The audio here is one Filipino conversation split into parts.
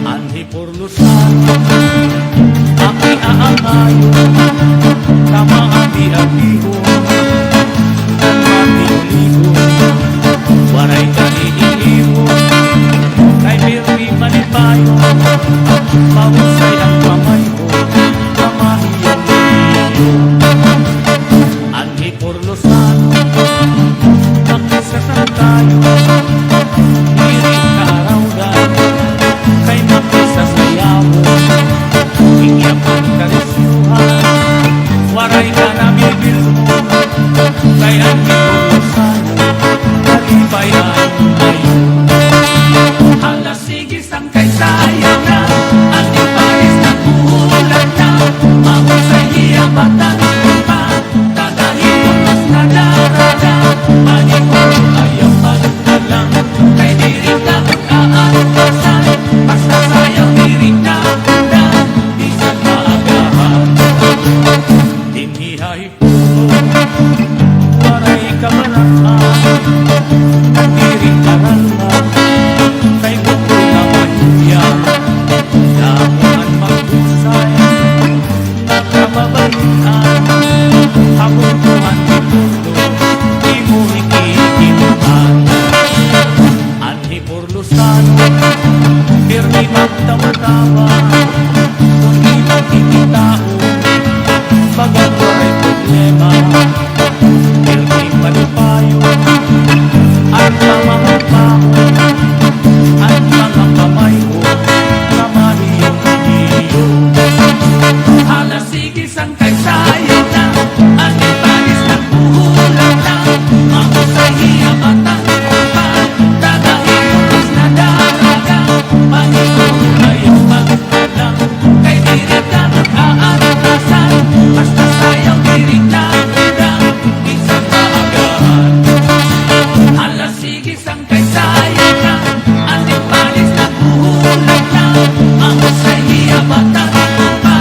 Anhi purlusan Aki aangayo Tama ang dihabiho Mati-uligo Waray ka iiliho Kay pirmi manipayo Mahusay ang pamay ko Kamahiyang niliyo Anhi purlusan Makisatan tayo Diri ka arawdan Kay makisasayawo Ingyapan karisyuhan Waray ka na bibilmo Kay ang purlusan Kalipay ang ayo Halasigis ang kay sayang na At iparis na kuhulan na Mahusay iya matanong pa Kagahipon mas nadaraga Manipuro ayaw magdalang Kay diri ka mag-aarasan Basta sayang diri na na Bisan maagahan Dinihay puno Waray ka manaan Diri ka ralan Kay buko na mahiyang Damuan maghusay Nakababalian Habang tuhan di puno Di mo ikikimutan Anhi purlusan Pirmi magtawa-tawa Kung di magkikitao Bagang waray problema Pirmi palipayo At mga pao At mga kamay ko Kamahiyong iyo Halasigis ang kay sayang na At ipanis na kuhulan na Mahusay iya matanong pa Dagahipon mas nadaraga Manipuro ayaw magdalang Kay diri ka mag-aarasan Basta sayang diri na Minsan maagahan Halasigis ang kay sayang na At ipanis na kuhulan na Mahusay iya matanong pa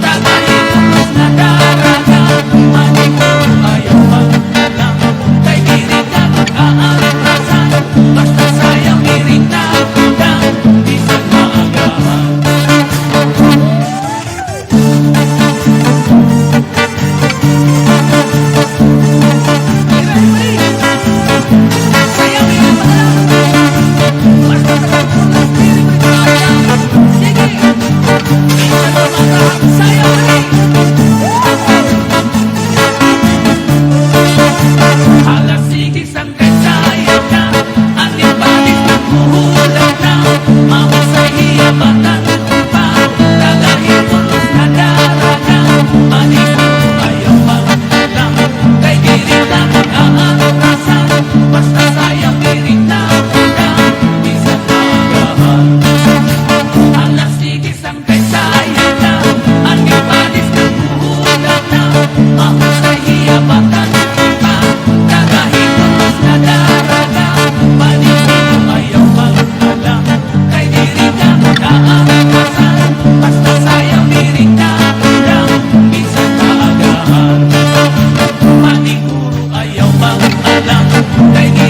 Dagahipon mas nadaraga Manipuro ayaw magdalang Kay diri ka mag-aarasan Basta sayang diri na Minsan maagahan Halasigis ang kay sayang na At ipanis na kuhulan na Mahusay iya matanong pa Dagahipon mas nadaraga Manipuro ayaw magdalang Kay diri ka mag-aarasan Basta sayang diri na Minsan maagahan Halasigis ang kay sayang na At ipanis na kuhulan na Mahusay iya matanong pa Dagahipon mas nadaraga Manipuro ayaw magdalang Kay diri ka mag-aarasan Basta sayang diri na Minsan maagahan Manipuro ayaw magdalang Kay diri